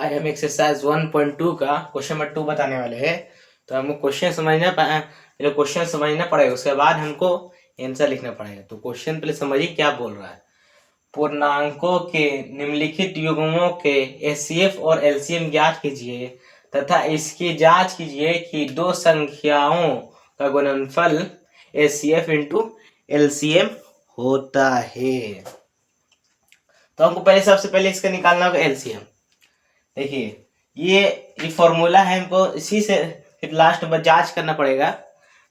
आज हम एक्सरसाइज 1.2 का क्वेश्चन नंबर 2 बताने वाले हैं। तो हमको क्वेश्चन समझना पहले क्वेश्चन समझना पड़ेगा, उसके बाद हमको आंसर लिखना पड़ेगा। तो क्वेश्चन पहले समझिए क्या बोल रहा है। पूर्णांकों के निम्नलिखित युग्मों के एचसीएफ और एलसीएम ज्ञात कीजिए तथा इसकी जांच कीजिए कि दो संख्याओं का गुणनफल एचसीएफ इंटू एलसीएम होता है। तो हमको पहले सबसे पहले इसका निकालना होगा एलसीएम। देखिए ये फॉर्मूला है, हमको इसी से फिर लास्ट में जांच करना पड़ेगा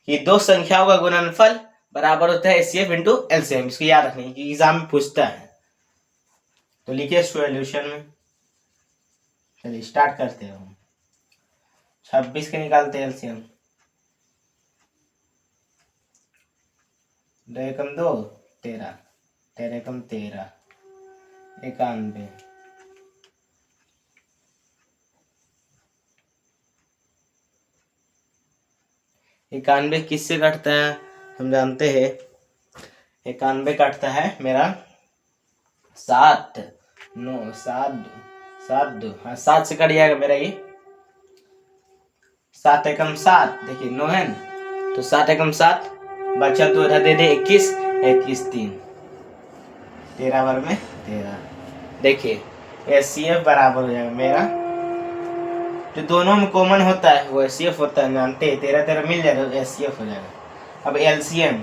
कि दो संख्याओं का गुणनफल बराबर होता है एचसीएफ इंटू एलसीएम। इसको याद रखना कि एग्जाम में पूछता है। तो लिखिए सॉल्यूशन में। चलिए स्टार्ट करते हैं। हम 26 के निकालते हैं एलसीएम। 2 एकम 2 13, 13 एकम 13, 91। 91 किससे कटता है हम जानते हैं। 91 कटता है मेरा 7 9 7 7 2, हाँ 7 से कट जाएगा मेरा ये। 7 एकम 7, देखिए 9 है ना, तो 7 एकम 7 बचा 2 इधर दे दे 21, 21 3, 13 बार में 13। देखिए एचसीएफ बराबर हो जाएगा मेरा, जो दोनों में कॉमन होता है वो एचसीएफ होता है, जानते हैं। 13 13 मिल जाएगा तो एचसीएफ हो जाएगा। अब एलसीएम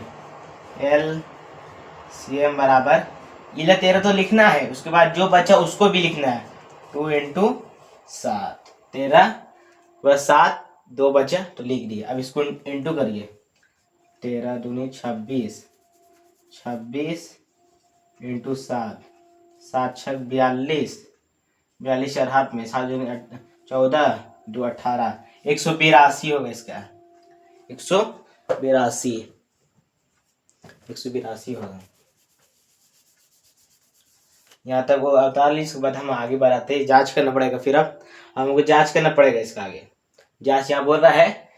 बराबर 11 13 तो लिखना है, उसके बाद जो बचा उसको भी लिखना है। 2 इंटू 7, 13 बस 7, 2 बचा तो लिख दिया। अब इसको इंटू करिए। 13 दूनी 26, 26 इंटू 7, 7 6 42, 42 और हाथ में 7 दूनी 14, 2 18, 182 होगा इसका। 182 होगा। यहाँ तक वो 48 के बाद हम आगे बढ़ाते हैं। जांच करना पड़ेगा, फिर अब हमको जांच करना पड़ेगा इसका आगे। जांच यहाँ बोल रहा है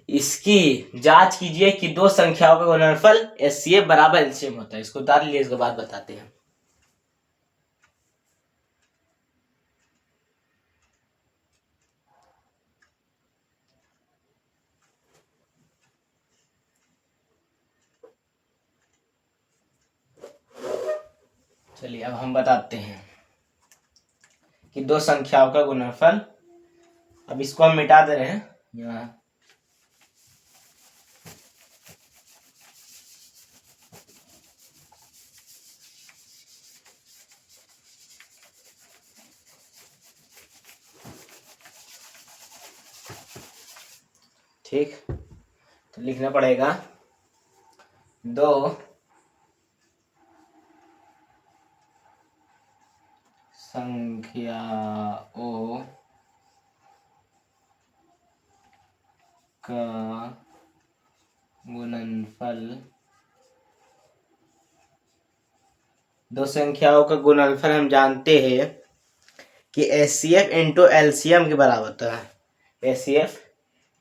इसकी जांच कीजिए कि दो संख्याओं का गुणनफल एचसीएफ बराबर एलसीएम होता है। इसको उतार लीजिए, इसके बाद बताते हैं। चलिए अब हम बताते हैं कि दो संख्याओं का गुणनफल। अब इसको हम मिटा दे रहे हैं यहाँ। ठीक, तो लिखना पड़ेगा दो संख्याओं का गुणनफल। दो संख्याओं का गुणनफल हम जानते हैं कि एचसीएफ इंटू एलसीएम के बराबर होता है। एचसीएफ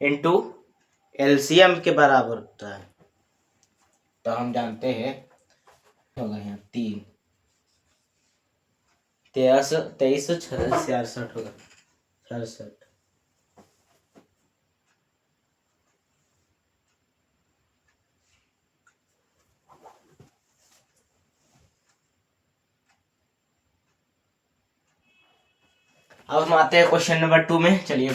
इंटू एलसीएम के बराबर होता है। तो हम जानते हैं होगा यहाँ 3 13 23 66 होगा 66। अब हम आते हैं क्वेश्चन नंबर 2 में। चलिए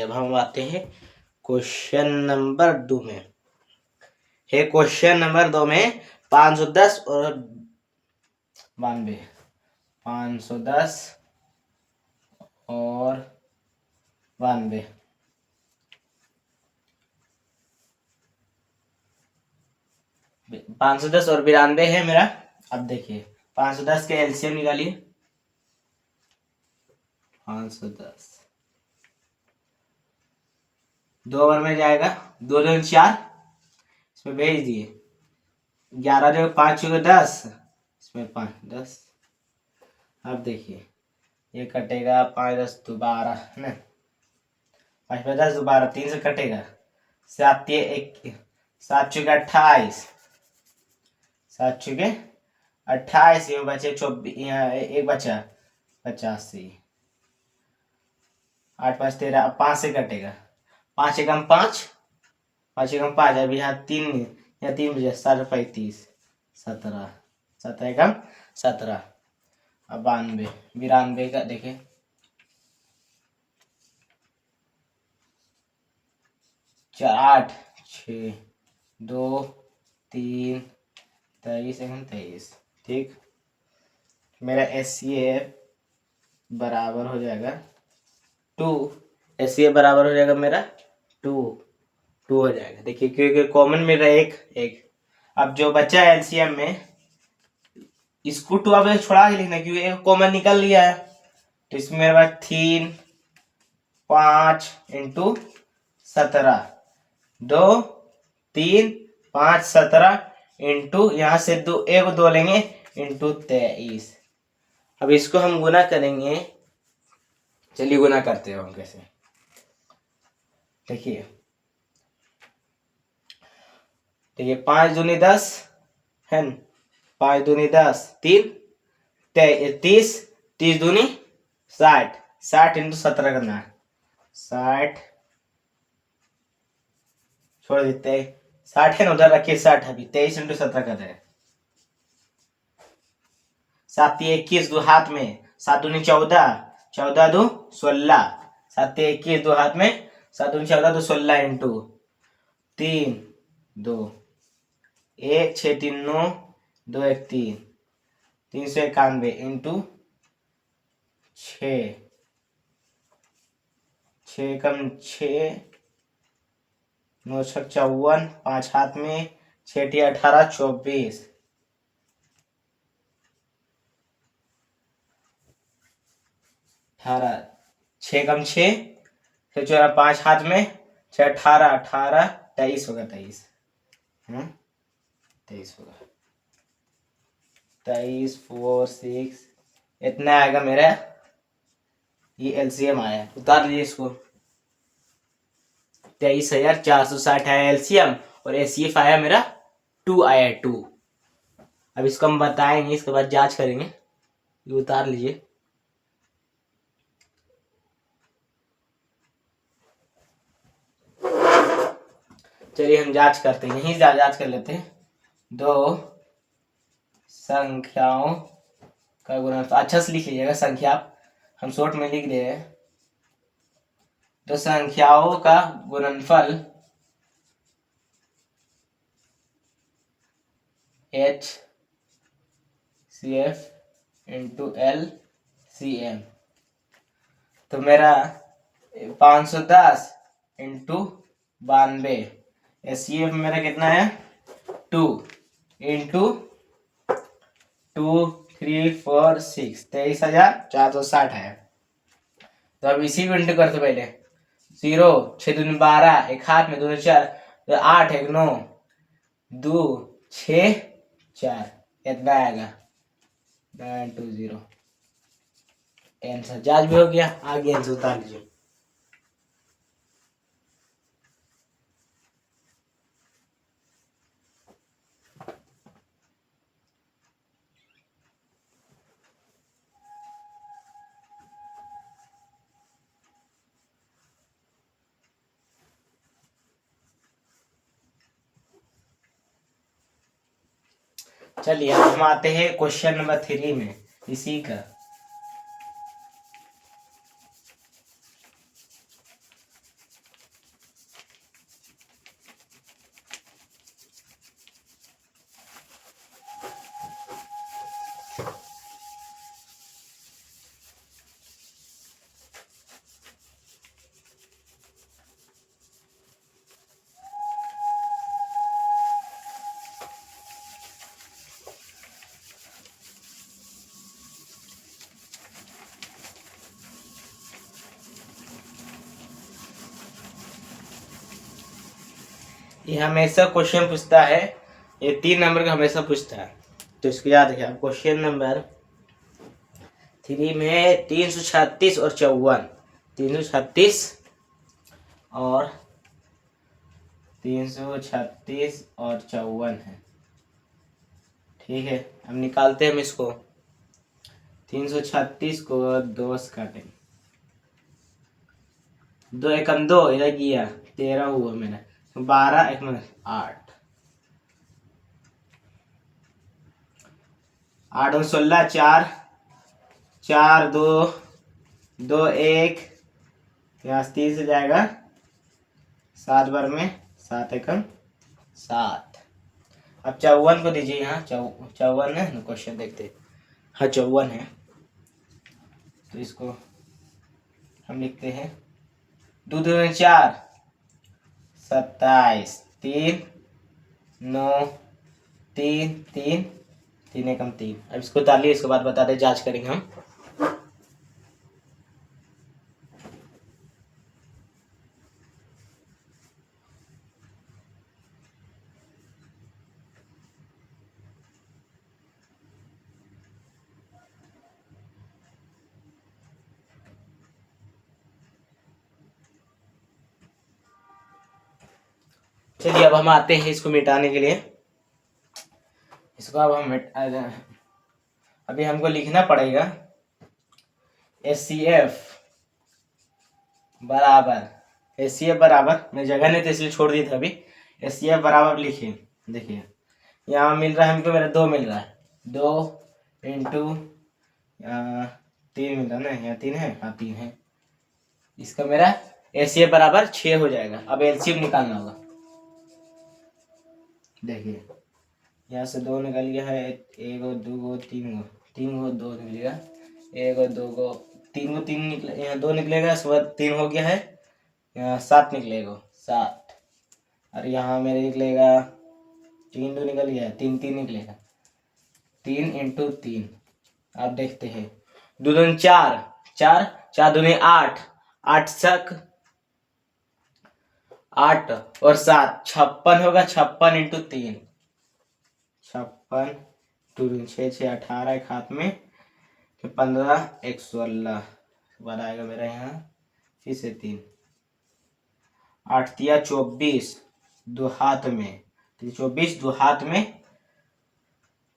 अब हम आते हैं क्वेश्चन नंबर 2 में। है क्वेश्चन नंबर 2 में 510 और 92, 510 और 92। 510 और 92 है मेरा। अब देखिए 510 के एलसीएम निकालिए। 510 2 ओवर में जाएगा, 2 दूनी 4, इसमें भेज दिए। 11 जो 5 चुके 10, इसमें 5 10। अब देखिए ये कटेगा 5 10 दोबारा है ना, 5 में 10 दोबारा 3 से कटेगा, 7 1 7 चुके 28, 7 चुके 28, ये बचे 24, यहाँ एक बचा 85, 8 5 13, 5 से कटेगा, 5 एकम 5, 5 एकम 5, अब यहाँ 3, यहाँ 3 बचे 7 35 17, 17 एकम 17। अब 92 92 का देखे, 4 8 6 2 3 23 एकम 23। ठीक, मेरा SCA बराबर हो जाएगा 2, SCA बराबर हो जाएगा मेरा 2 हो जाएगा। देखिए क्योंकि कॉमन मेरा एक। अब जो बचा है LCM में, इसको 2 अब छोड़ा के लिखना क्योंकि एक कॉमन निकल लिया है, तो इसमें मेरे पास 3 5 इंटू 17, 2 3 5 17 इंटू यहाँ से 2 लेंगे इंटू 23। अब इसको हम गुना करेंगे, चलिए गुना करते हो हम कैसे। देखिए 5 दूनी 10 है, 5 दूनी 10 3 30, 30 दूनी 60, 60 इंटू 17 करना है, 60 छोड़ देते, 60 है ना उधर रखिए, 60 अभी 23 इंटू 17 कर रहे हैं, 7 21 दो हाथ में, 7 दूनी 14, 14 दो 16, 7 21 दो हाथ में, 7 दूनी 14 दो 16 इंटू 3 2 1 6 3 9 2 1 3, 391 इंटू 6, 6 कम 6 9 6 54, 5 हाथ में, 6 टी 18 24, 18 6 कम 6 6 4 5 हाथ में, 6 18 18 23 होगा, 23 23 होगा, 23 4 6, इतना आएगा मेरा, ये LCM आया। उतार लीजिए इसको, 23,460 आया LCM और SCF आया मेरा 2 आया 2। अब इसको हम बताएंगे, इसके बाद जांच करेंगे, ये उतार लीजिए। चलिए हम जांच करते हैं, यहीं जांच कर लेते हैं। 2 संख्याओं का गुणनफल, अच्छा से लिख लीजिएगा, संख्या हम शॉर्ट में लिख दे रहे हैं। 2 संख्याओं का गुणनफल HCF इंटू LCM, तो मेरा 510 इंटू 92, SCF मेरा कितना है 2 इंटू 2 3 4 6, 23,460 है। तो अब इसी को इंटू करते पहले, 0 6 दूनी 12, एक हाथ में 2 4, 8 1 9 2 6 4, इतना आएगा 920। आंसर जांच भी हो गया, आगे आंसर उतार लीजिए। चलिए अब हम आते हैं क्वेश्चन नंबर 3 में, इसी का। ये हमेशा क्वेश्चन पूछता है, ये 3 नंबर का हमेशा पूछता है, तो इसको याद रखिए। क्वेश्चन नंबर 3 में 336 और 54, 336 और 336 और 54 है। ठीक है, अब निकालते हैं हम इसको। 336 को 2 से काटेंगे, 2 एकम 2, इधर गया 13 हुआ मेरा, 12 एक में 8, 8 और 16, 4 4 2 2 1, यहाँ 3 से जाएगा 7 बार में 7 एकम 7। अब 54 को दीजिए, यहाँ 54 है ना, क्वेश्चन देखते हैं। हाँ 54 है, तो इसको हम लिखते हैं 2 2 4 27, 3 9 3 3 3 एकम 3। अब इसको उतार लिए, इसके बाद बता दे, जांच करेंगे हम। चलिए अब हम आते हैं इसको मिटाने के लिए। इसको अब हम अभी हमको लिखना पड़ेगा HCF बराबर, HCF बराबर, मैं जगह नहीं थी इसलिए छोड़ दी था। अभी HCF बराबर लिखिए, देखिए यहाँ मिल रहा है हमको, मेरा 2 मिल रहा है, 2 इंटू 3 मिल रहा है ना, यहाँ 3 है, हाँ 3 है। इसका मेरा HCF बराबर 6 हो जाएगा। अब LCM निकालना होगा। देखिए यहाँ से 2 निकल गया है, 1 और 2 को 3 को 3 को 2 निकलेगा, 1 और 2 को 3 को 3 निकले, यहाँ 2 निकलेगा, उसके बाद 3 हो गया है, यहाँ 7 निकलेगा 7, और यहाँ मेरे निकलेगा 3 2 निकल गया है, 3 3 निकलेगा, 3 इंटू 3। अब देखते हैं, 2 2 4 4 4 2 8 8 तक 8 और 7 56 होगा, 56 इंटू 3, 56 2 6 6 18, एक हाथ में 15 1 16 बाद आएगा मेरा यहाँ फिर से 3, 8 तिया 24, 2 हाथ में 24, 2 हाथ में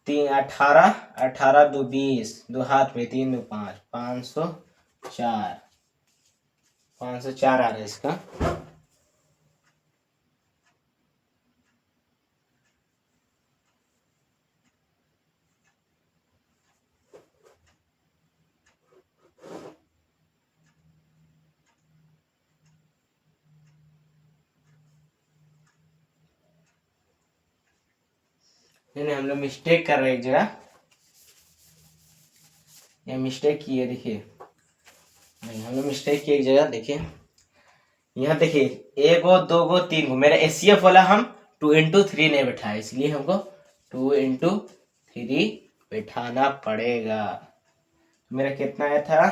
3 18 18 2 20, 2 हाथ में 3 2 5 504 504 आ रहा है इसका। नहीं हम लोग मिस्टेक कर रहे हैं एक जगह, ये मिस्टेक की है, देखिए नहीं हम लोग मिस्टेक की एक जगह। देखिए यहाँ देखिए 1 को 2 को 3 को, मेरा HCF वाला हम 2 इंटू 3 नहीं बैठा है, इसलिए हमको 2 इंटू 3 बैठाना पड़ेगा। मेरा कितना आया था,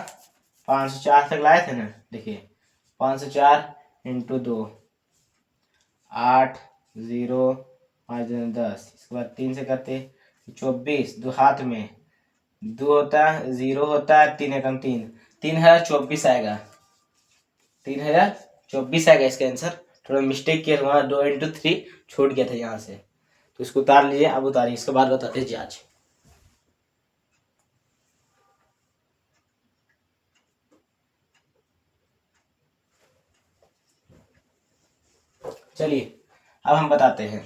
504 तक लाए थे ना, देखिए 504 इंटू 2 8 0 5 10, इसके बाद 3 से करते 24, 2 हाथ में 2 होता है, 0 होता है, 3 एकम 3, 3024 आएगा, 3024 आएगा इसका आंसर। थोड़ा मिस्टेक किया था वहाँ, 2 इंटू 3 छूट गया था यहाँ से, तो इसको उतार लीजिए। अब उतारिए, इसके बाद बताते हैं जांच। चलिए अब हम बताते हैं।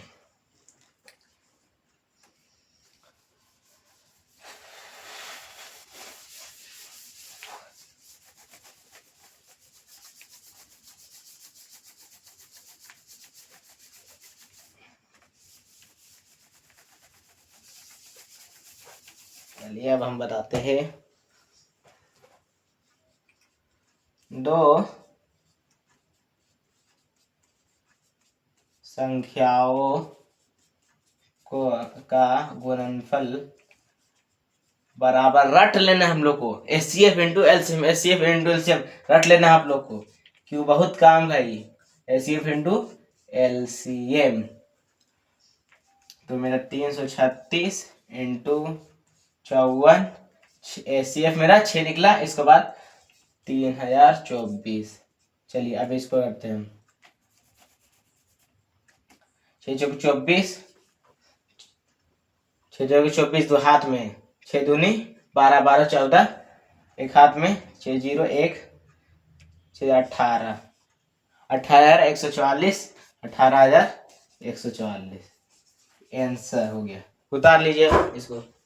चलिए अब हम बताते हैं, 2 संख्याओं को का गुणनफल बराबर रट लेना हम लोग को, HCF into LCM, HCF into LCM रट लेना आप लोग को, क्यों बहुत काम का ये HCF इंटू LCM, तो मेरा 336 इंटू 54, ACF मेरा 6 निकला। इसके बाद 3024। चलिए अब इसको करते हैं हम। 6 चौक 24, 6 चौक 24, दो हाथ में 6 दूनी 12, 12 14, एक हाथ में 6 0 1 6 18, 18,144, 18,144 आंसर हो गया। उतार लीजिए इसको।